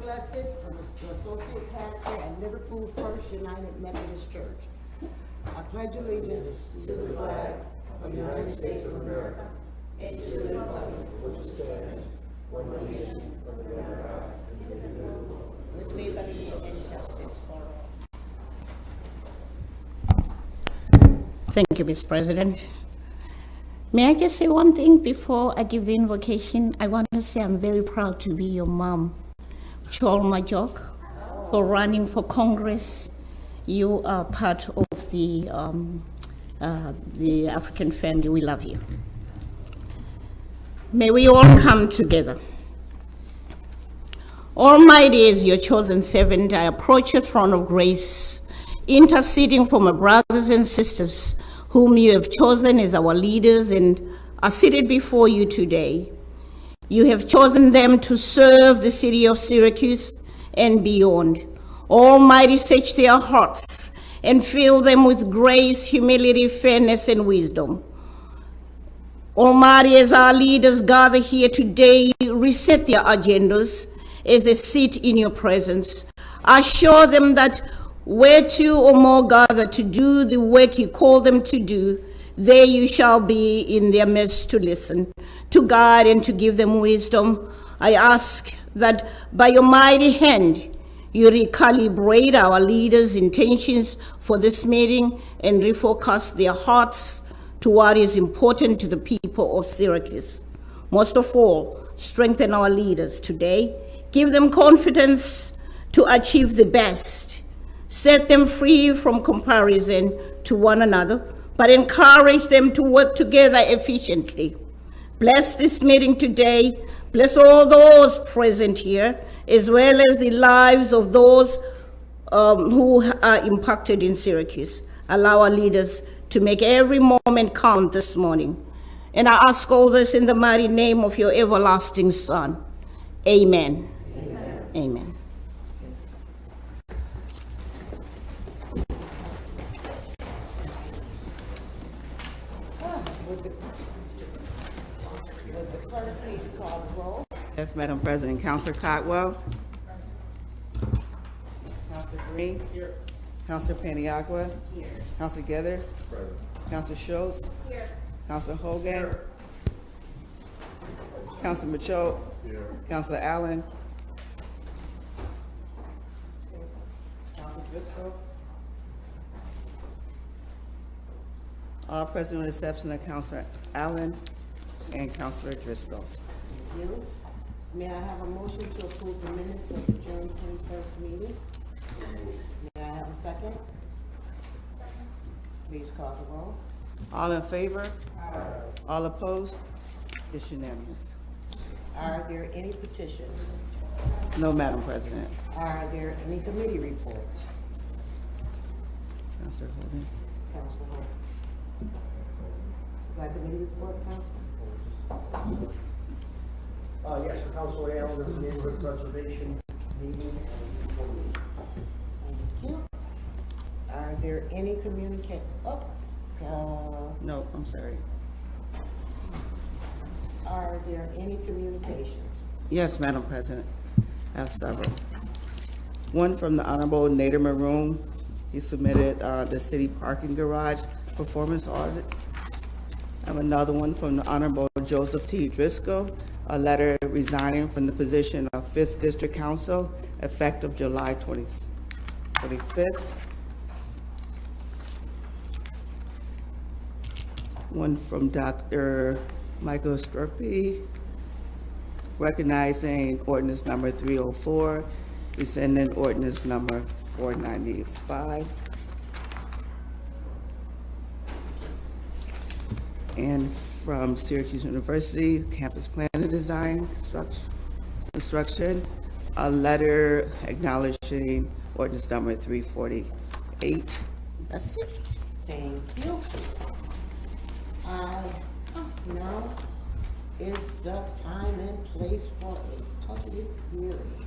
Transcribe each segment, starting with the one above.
Blessed from the Associate Pastor at Liverpool First United Methodist Church. I pledge allegiance to the flag of the United States of America and to the republic for which it stands, one nation, under God, indivisible, with liberty and justice for all. Thank you, Mr. President. May I just say one thing before I give the invocation? I want to say I'm very proud to be your mom, Cholma Jok, for running for Congress. You are part of the African family. We love you. May we all come together. Almighty is your chosen servant. I approach your throne of grace, interceding for my brothers and sisters whom you have chosen as our leaders and are seated before you today. You have chosen them to serve the city of Syracuse and beyond. Almighty, search their hearts and fill them with grace, humility, fairness, and wisdom. Almighty, as our leaders gather here today, reset their agendas as they sit in your presence. Assure them that where two or more gather to do the work you call them to do, there you shall be in their midst to listen, to guide, and to give them wisdom. I ask that by your mighty hand, you recalibrate our leaders' intentions for this meeting and refocus their hearts to what is important to the people of Syracuse. Most of all, strengthen our leaders today. Give them confidence to achieve the best. Set them free from comparison to one another, but encourage them to work together efficiently. Bless this meeting today. Bless all those present here, as well as the lives of those who are impacted in Syracuse. Allow our leaders to make every moment count this morning. And I ask all this in the mighty name of your everlasting Son. Amen. Amen. Amen. Yes, Madam President. Councilor Cotwell. Councilor Green. Here. Councilor Paniagua. Here. Councilor Gethers. Present. Councilor Schultz. Here. Councilor Hogan. Here. Councilor Machote. Here. Councilor Allen. Councilor Driscoll. All present with exception of Councilor Allen and Councilor Driscoll. Thank you. May I have a motion to approve the minutes of the June 21st meeting? May I have a second? Second. Please call the roll. All in favor? Aye. All opposed? It's unanimous. Are there any petitions? No, Madam President. Are there any committee reports? Councilor Hogan. Councilor Hogan. Got a committee report, Councilor? Yes, for Councilor Allen, there's a neighborhood preservation meeting. Thank you. Are there any No, I'm sorry. Are there any communications? Yes, Madam President. I have several. One from the Honorable Nader Maroon. He submitted the city parking garage performance audit. I have another one from the Honorable Joseph T. Driscoll, a letter resigning from the position of 5th District Council effective July 25th. One from Dr. Michael Sturpey, recognizing ordinance number 304, rescinding ordinance number 495. And from Syracuse University, campus plan and design construction, a letter acknowledging ordinance number 348. That's it. Thank you. Now is the time and place for a public hearing.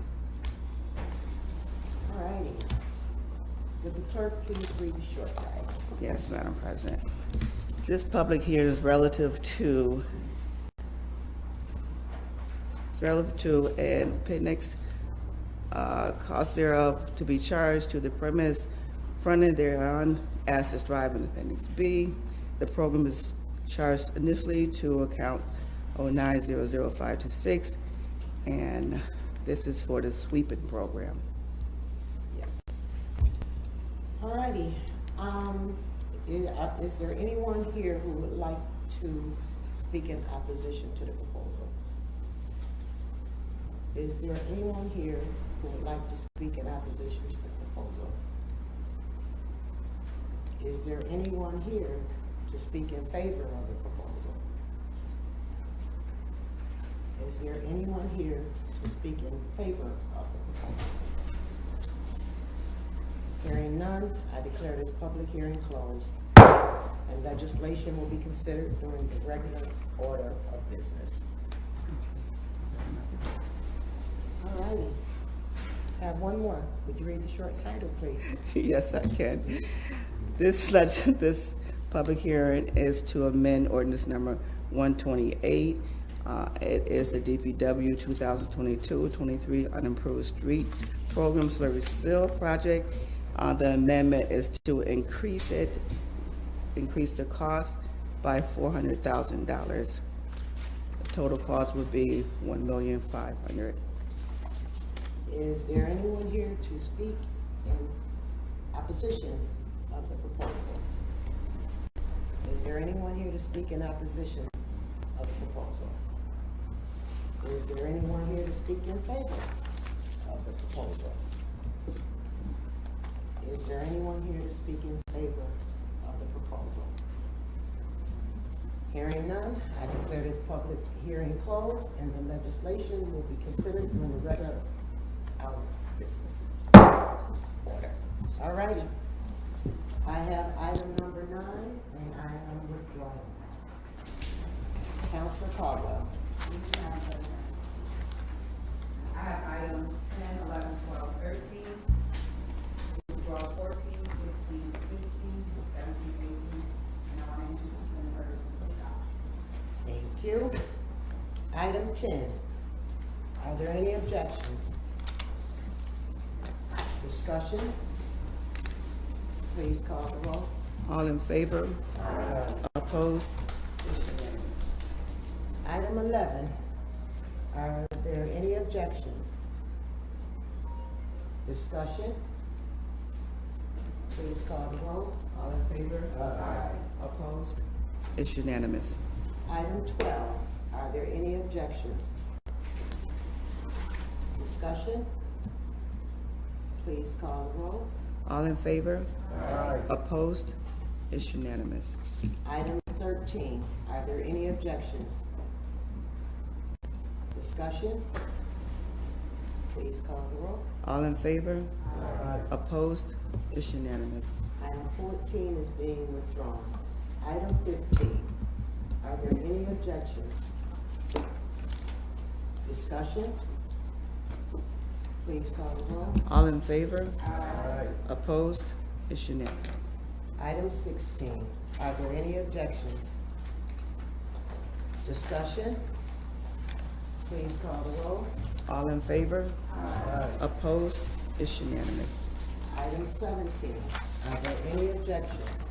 All righty. Would the clerk please read the short guide? Yes, Madam President. This public hearing is relative to and Picnic's Cost thereof to be charged to the premise fronted thereon as described in Appendix B. The program is charged initially to account 0900526, and this is for the sweeping program. Yes. All righty. Is there anyone here who would like to speak in opposition to the proposal? Is there anyone here who would like to speak in opposition to the proposal? Is there anyone here to speak in favor of the proposal? Is there anyone here to speak in favor of the proposal? Hearing none, I declare this public hearing closed, and legislation will be considered during the regular order of business. All righty. Have one more. Would you read the short title, please? Yes, I can. This public hearing is to amend ordinance number 128. It is the DPW 2022-23 unimproved street program service seal project. The amendment is to increase the cost by $400,000. The total cost would be $1,500,000. Is there anyone here to speak in opposition of the proposal? Is there anyone here to speak in opposition of the proposal? Is there anyone here to speak in favor of the proposal? Is there anyone here to speak in favor of the proposal? Hearing none, I declare this public hearing closed, and the legislation will be considered during the regular hours of business. Order. All righty. I have item number 9, and I am withdrawing. Councilor Caldwell. I have items 10, 11, 12, 13, withdraw 14, 15, 16, 17, 18, and I want to suspend the first and adopt. Thank you. Item 10. Are there any objections? Discussion? Please call the roll. All in favor? Opposed? Item 11. Are there any objections? Discussion? Please call the roll. All in favor? Opposed? It's unanimous. Item 12. Are there any objections? Discussion? Please call the roll. All in favor? Opposed? It's unanimous. Item 13. Are there any objections? Discussion? Please call the roll. All in favor? Opposed? It's unanimous. Item 14 is being withdrawn. Item 15. Are there any objections? Discussion? Please call the roll. All in favor? Opposed? It's unanimous. Item 16. Are there any objections? Discussion? Please call the roll. All in favor? Opposed? It's unanimous. Item 17. Are there any objections?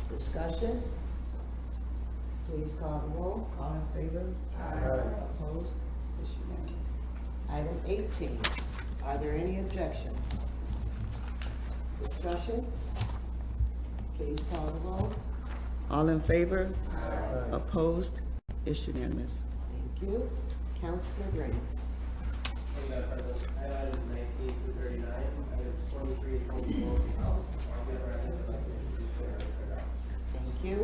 Discussion? Please call the roll. All in favor? Opposed? It's unanimous. Item 18. Are there any objections? Discussion? Please call the roll. All in favor? Opposed? It's unanimous. Thank you. Councilor Green. Madam President, I have items 19 through 39, items 23 and 24 will be held. All the other items I'd like to introduce there are out. Thank you.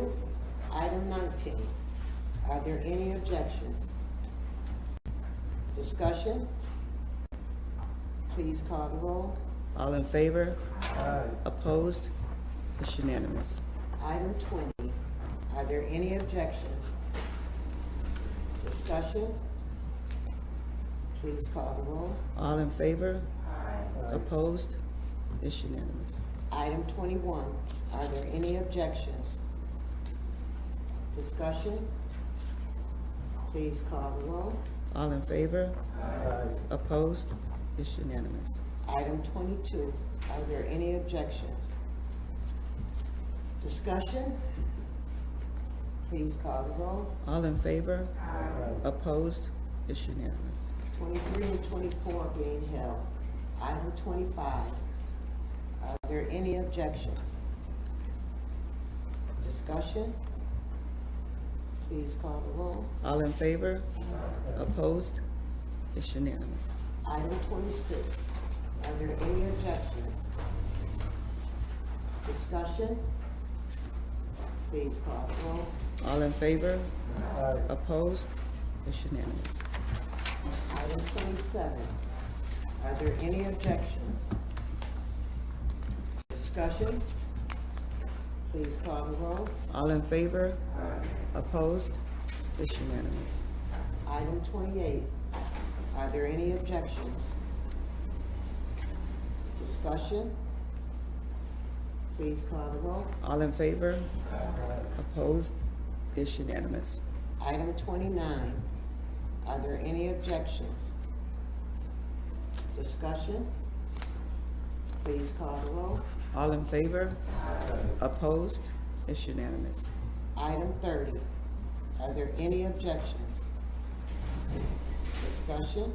Item 19. Are there any objections? Discussion? Please call the roll. All in favor? Opposed? It's unanimous. Item 20. Are there any objections? Discussion? Please call the roll. All in favor? Opposed? It's unanimous. Item 21. Are there any objections? Discussion? Please call the roll. All in favor? Opposed? It's unanimous. Item 22, are there any objections? Discussion? Please call the roll. All in favor? Opposed? It's unanimous. 23 and 24 being held. Item 25, are there any objections? Discussion? Please call the roll. All in favor? Opposed? It's unanimous. Item 26, are there any objections? Discussion? Please call the roll. All in favor? Opposed? It's unanimous. Item 27, are there any objections? Discussion? Please call the roll. All in favor? Opposed? It's unanimous. Item 28, are there any objections? Discussion? Please call the roll. All in favor? Opposed? It's unanimous. Item 29, are there any objections? Discussion? Please call the roll. All in favor? Opposed? It's unanimous. Item 30, are there any objections? Discussion?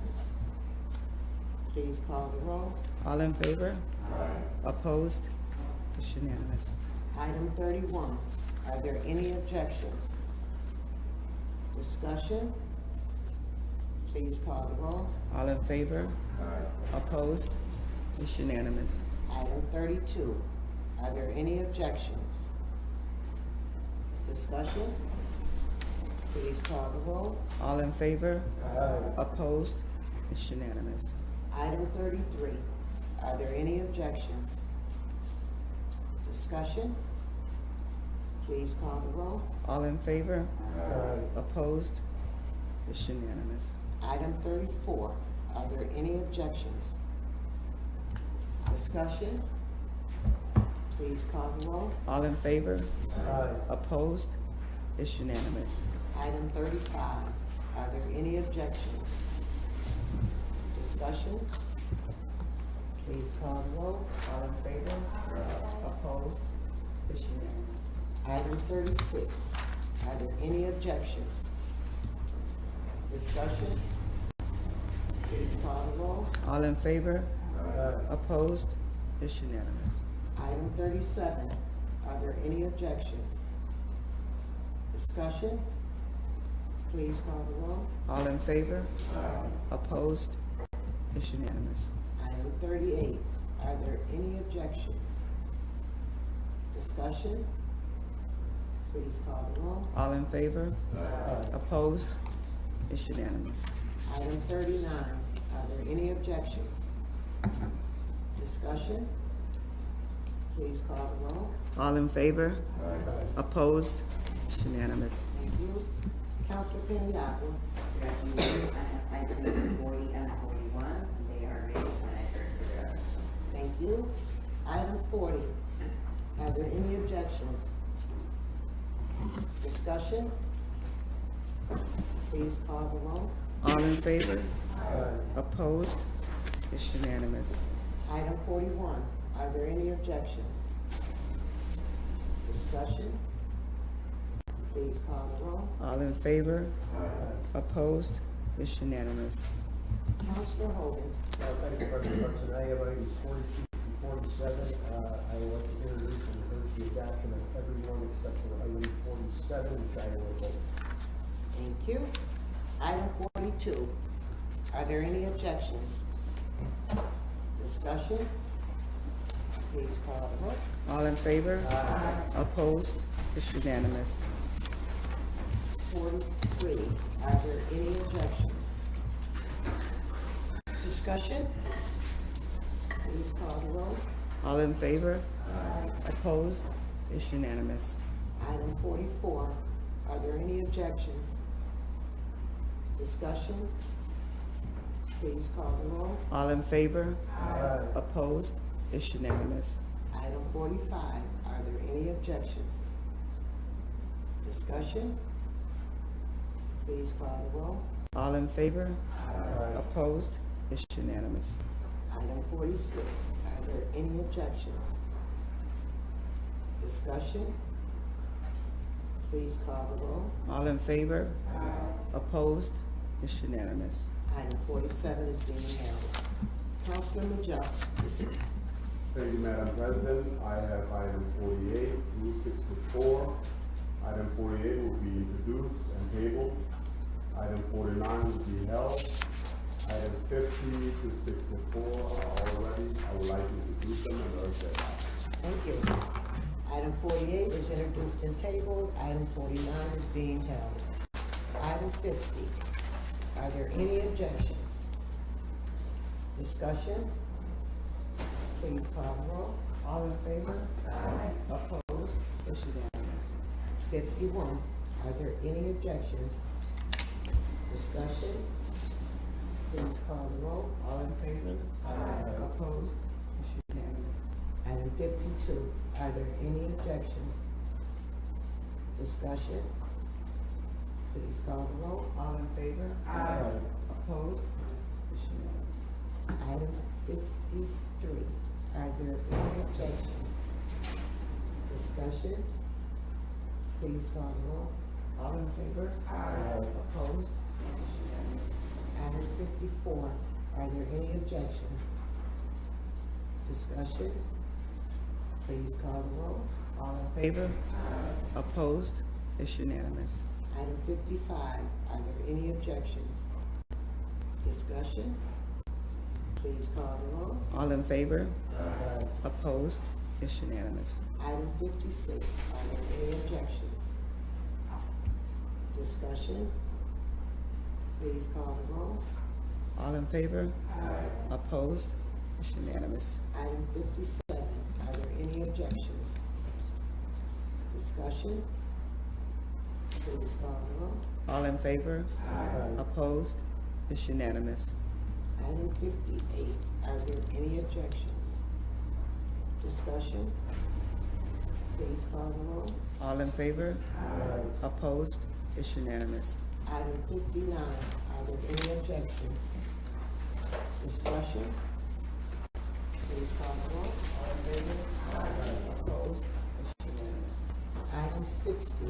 Please call the roll. All in favor? Opposed? It's unanimous. Item 31, are there any objections? Discussion? Please call the roll. All in favor? Opposed? It's unanimous. Item 32, are there any objections? Discussion? Please call the roll. All in favor? Opposed? It's unanimous. Item 33, are there any objections? Discussion? Please call the roll. All in favor? Opposed? It's unanimous. Item 34, are there any objections? Discussion? Please call the roll. All in favor? Opposed? It's unanimous. Item 35, are there any objections? Discussion? Please call the roll. All in favor? Opposed? It's unanimous. Item 36, are there any objections? Discussion? Please call the roll. All in favor? Opposed? It's unanimous. Item 37, are there any objections? Discussion? Please call the roll. All in favor? Opposed? It's unanimous. Item 38, are there any objections? Discussion? Please call the roll. All in favor? Opposed? It's unanimous. Item 39, are there any objections? Discussion? Please call the roll. All in favor? Opposed? It's unanimous. Thank you. Counselor Piniaco. Recommended items 40 and 41, they are ready when I heard for their others. Thank you. Item 40, are there any objections? Discussion? Please call the roll. All in favor? Opposed? It's unanimous. Item 41, are there any objections? Discussion? Please call the roll. All in favor? Opposed? It's unanimous. Counselor Hogan. Thank you, President Hudson. I have items 42 through 47. I would like to introduce and urge the adoption of everyone except for item 47, which I will vote. Thank you. Item 42, are there any objections? Discussion? Please call the roll. All in favor? Opposed? It's unanimous. 43, are there any objections? Discussion? Please call the roll. All in favor? Opposed? It's unanimous. Item 44, are there any objections? Discussion? Please call the roll. All in favor? Opposed? It's unanimous. Item 45, are there any objections? Discussion? Please call the roll. All in favor? Opposed? It's unanimous. Item 46, are there any objections? Discussion? Please call the roll. All in favor? Opposed? It's unanimous. Item 47 is being held. Councilor Majok. Thank you, Madam President. I have item 48 through 64. Item 48 will be introduced and tabled. Item 49 will be held. Items 50 to 64 are all ready. I would like to introduce them and urge their adoption. Thank you. Item 48 is introduced and tabled. Item 49 is being held. Item 50, are there any objections? Discussion? Please call the roll. All in favor? Opposed? It's unanimous. 51, are there any objections? Discussion? Please call the roll. All in favor? Opposed? It's unanimous. Item 52, are there any objections? Discussion? Please call the roll. All in favor? Opposed? It's unanimous. Item 53, are there any objections? Discussion? Please call the roll. All in favor? Opposed? It's unanimous. Item 54, are there any objections? Discussion? Please call the roll. All in favor? Opposed? It's unanimous. Item 55, are there any objections? Discussion? Please call the roll. All in favor? Opposed? It's unanimous. Item 56, are there any objections? Discussion? Please call the roll. All in favor? Opposed? It's unanimous. Item 57, are there any objections? Discussion? Please call the roll. All in favor? Opposed? It's unanimous. Item 58, are there any objections? Discussion? Please call the roll. All in favor? Opposed? It's unanimous. Item 59, are there any objections? Discussion? Please call the roll. All in favor? Opposed? It's unanimous. Item 60,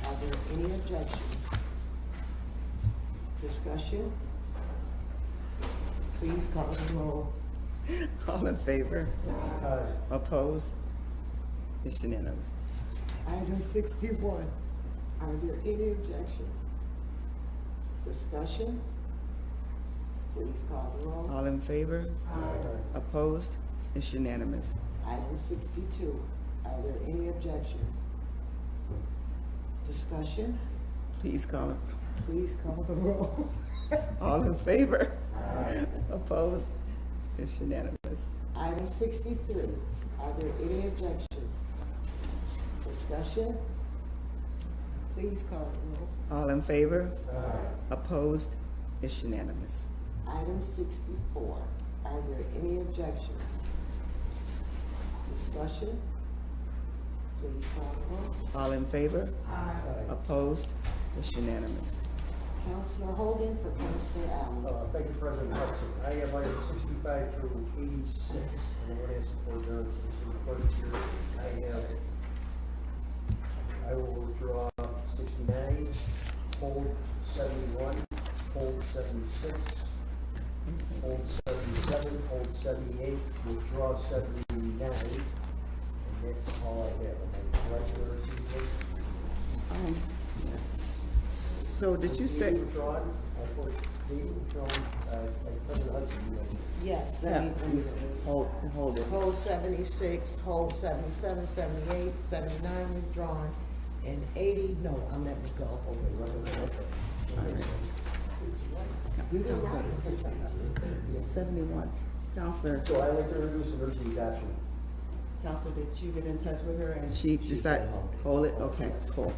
are there any objections? Discussion? Please call the roll. All in favor? Opposed? It's unanimous. Item 61, are there any objections? Discussion? Please call the roll. All in favor? Opposed? It's unanimous. Item 62, are there any objections? Discussion? Please call it. Please call the roll. All in favor? Opposed? It's unanimous. Item 63, are there any objections? Discussion? Please call the roll. All in favor? Opposed? It's unanimous. Item 64, are there any objections? Discussion? Please call the roll. All in favor? Opposed? It's unanimous. Councilor Hogan for Councilor Allen. Thank you, President Hudson. I have items 65 through 86, and I would ask for adjournment to the clerk here. I will withdraw 69, hold 71, hold 76, hold 77, hold 78, withdraw 79, and that's all I have. Am I correct, Mr. So did you say? Withdrawn, I put David withdrawn, President Hudson, you mentioned. Yes, Yeah. let me, Hold it. hold 76, hold 77, 78, 79 withdrawn, and 80, no, I'm letting it go. You can write it. 71. Counselor, So I'd like to introduce and urge the adoption. Counselor, did you get in touch with her and she decided? Hold it? Okay, cool.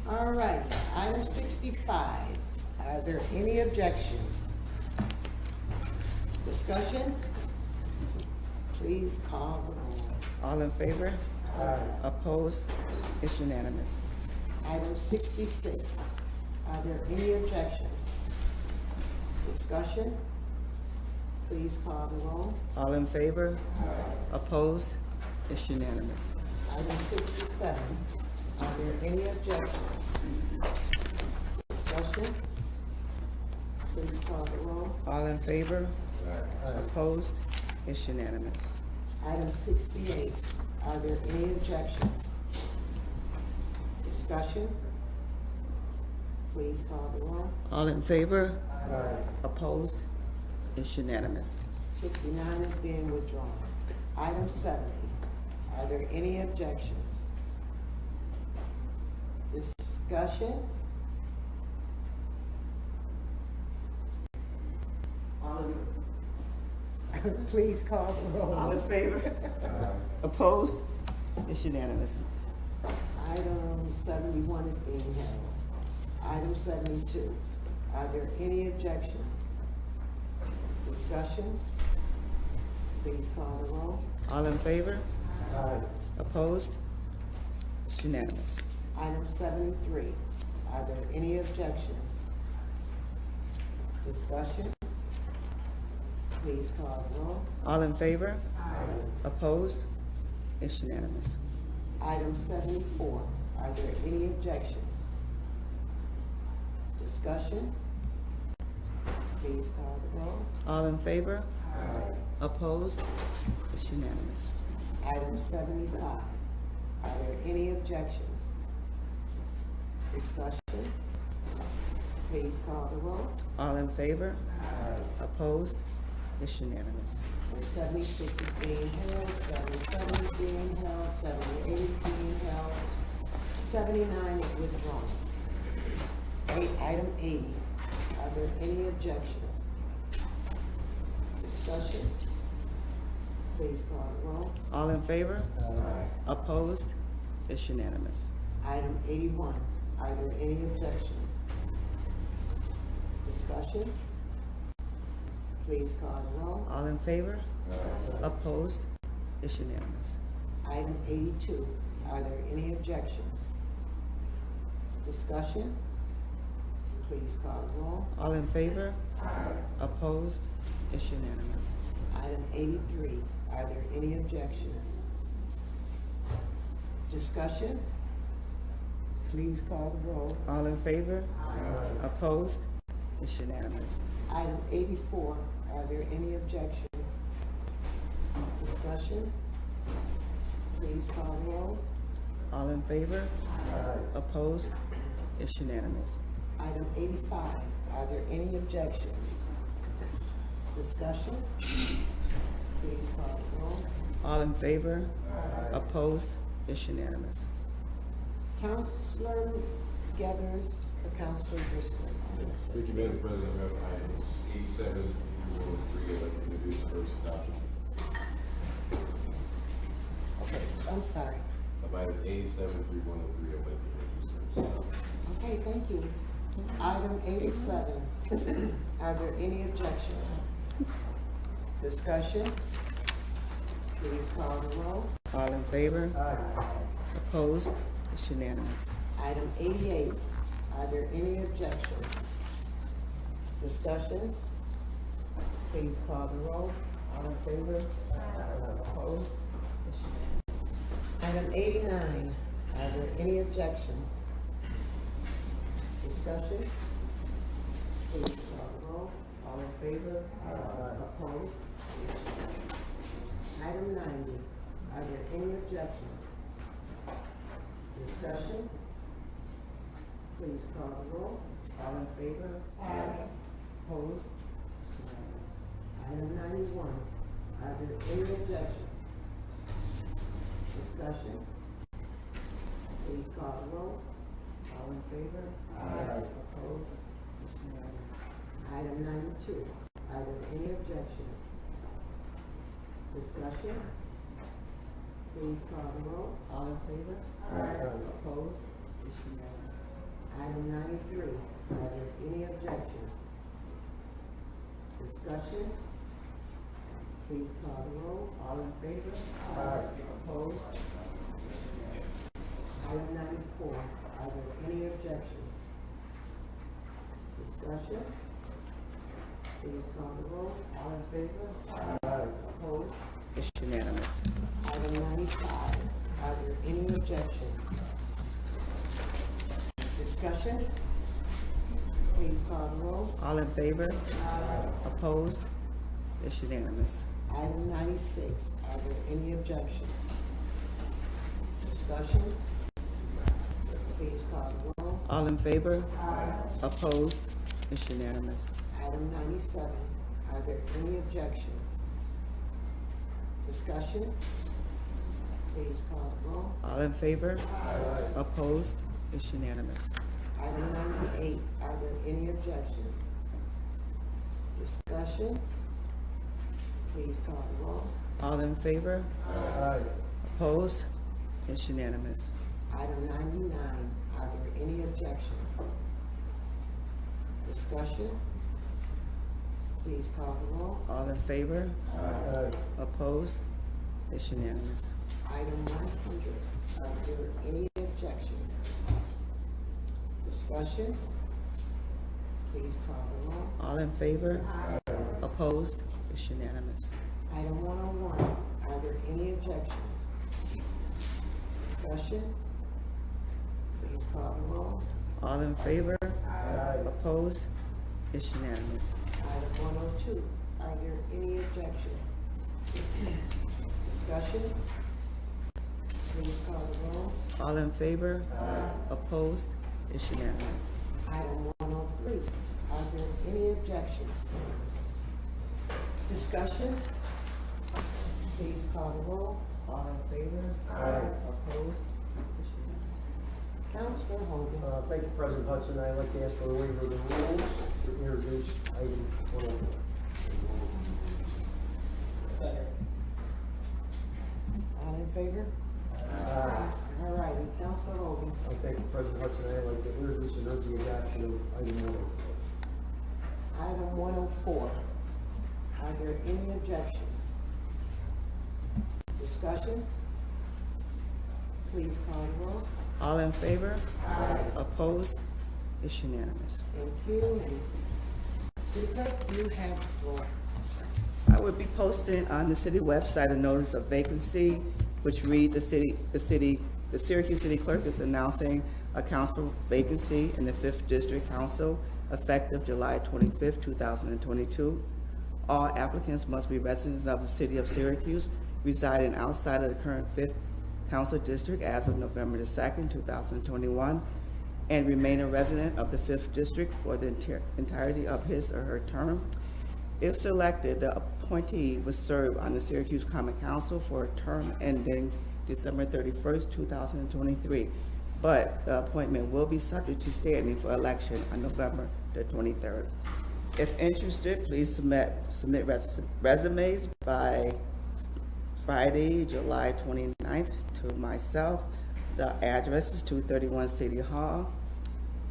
All right, item 65, are there any objections? Discussion? Please call the roll. All in favor? Opposed? It's unanimous. Item 66, Are there any objections? Discussion? Please call the roll. All in favor? Opposed? It's unanimous. Item 67, are there any objections? Discussion? Please call the roll. All in favor? Opposed? It's unanimous. Item 68, are there any objections? Discussion? Please call the roll. All in favor? Opposed? It's unanimous. 69 is being withdrawn. Item 70, are there any objections? Discussion? Please call the roll. All in favor? Opposed? It's unanimous. Item 71 is being held. Item 72, are there any objections? Discussion? Please call the roll. All in favor? Opposed? It's unanimous. Item 73, are there any objections? Discussion? Please call the roll. All in favor? Opposed? It's unanimous. Item 74, are there any objections? Discussion? Please call the roll. All in favor? Opposed? It's unanimous. Item 75, are there any objections? Discussion? Please call the roll. All in favor? Opposed? It's unanimous. And 76 is being held, 77 is being held, 78 is being held, 79 is withdrawn. Item 80, are there any objections? Discussion? Please call the roll. All in favor? Opposed? It's unanimous. Item 81, are there any objections? Discussion? Please call the roll. All in favor? Opposed? It's unanimous. Item 82, are there any objections? Discussion? Please call the roll. All in favor? Opposed? It's unanimous. Item 83, are there any objections? Discussion? Please call the roll. All in favor? Opposed? It's unanimous. Item 84, are there any objections? Discussion? Please call the roll. All in favor? Opposed? It's unanimous. Item 85, are there any objections? Discussion? Please call the roll. All in favor? Opposed? It's unanimous. Counselor Gathers for Counselor Driscoll. Thank you, Madam President. We have items 87 through 103, I'd like to introduce first adoption. Okay, I'm sorry. Of items 87 through 103, I'd like to introduce first adoption. Okay, thank you. Item 87, are there any objections? Discussion? Please call the roll. All in favor? Opposed? It's unanimous. Item 88, are there any objections? Discussions? Please call the roll. All in favor? Opposed? It's unanimous. Item 89, are there any objections? Discussion? Please call the roll. All in favor? Opposed? Item 90, are there any objections? Discussion? Please call the roll. All in favor? Opposed? Item 91, are there any objections? Discussion? Please call the roll. All in favor? Opposed? It's unanimous. Item 92, are there any objections? Discussion? Please call the roll. All in favor? Opposed? It's unanimous. Item 93, are there any objections? Discussion? Please call the roll. All in favor? Opposed? Item 94, are there any objections? Discussion? Please call the roll. All in favor? Opposed? It's unanimous. Item 95, are there any objections? Discussion? Please call the roll. All in favor? Opposed? It's unanimous. Item 96, are there any objections? Discussion? Please call the roll. All in favor? Opposed? It's unanimous. Item 97, are there any objections? Discussion? Please call the roll. All in favor? Opposed? It's unanimous. Item 98, are there any objections? Discussion? Please call the roll. All in favor? Opposed? It's unanimous. Item 99, are there any objections? Discussion? Please call the roll. All in favor? Opposed? It's unanimous. Item 100, are there any objections? Discussion? Please call the roll. All in favor? Opposed? It's unanimous. Item 101, are there any objections? Discussion? Please call the roll. All in favor? Opposed? It's unanimous. Item 102, are there any objections? Discussion? Please call the roll. All in favor? Opposed? It's unanimous. Item 103, are there any objections? Discussion? Please call the roll. All in favor? Opposed? It's unanimous. Counselor Hogan. Thank you, President Hudson. I'd like to ask for a waiver of the rules to introduce item 104. All in favor? All righty, Counselor Hogan. Thank you, President Hudson. I'd like to introduce and urge the adoption of item 104. Item 104, are there any objections? Discussion? Please call the roll. All in favor? Opposed? It's unanimous. Thank you. And City Clerk, you have the floor. I would be posting on the city website a notice of vacancy, which read the Syracuse City Clerk is announcing a council vacancy in the 5th District Council effective July 25th, 2022. All applicants must be residents of the city of Syracuse, residing outside of the current 5th Council District as of November the 2nd, 2021, and remain a resident of the 5th District for the entirety of his or her term. If selected, the appointee will serve on the Syracuse Common Council for a term ending December 31st, 2023, but the appointment will be subject to standing for election on November the 23rd. If interested, please submit resumes by Friday, July 29th to myself. The address is 231 City Hall,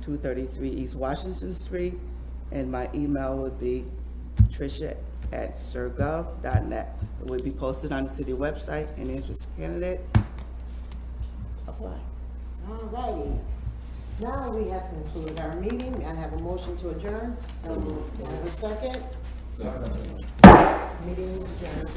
233 East Washington Street, and my email would be tricia@sirgov.net. It will be posted on the city website. Any interested candidate, apply. All righty. Now we have concluded our meeting. May I have a motion to adjourn? So moved. May I have a second? Second. Meeting is adjourned.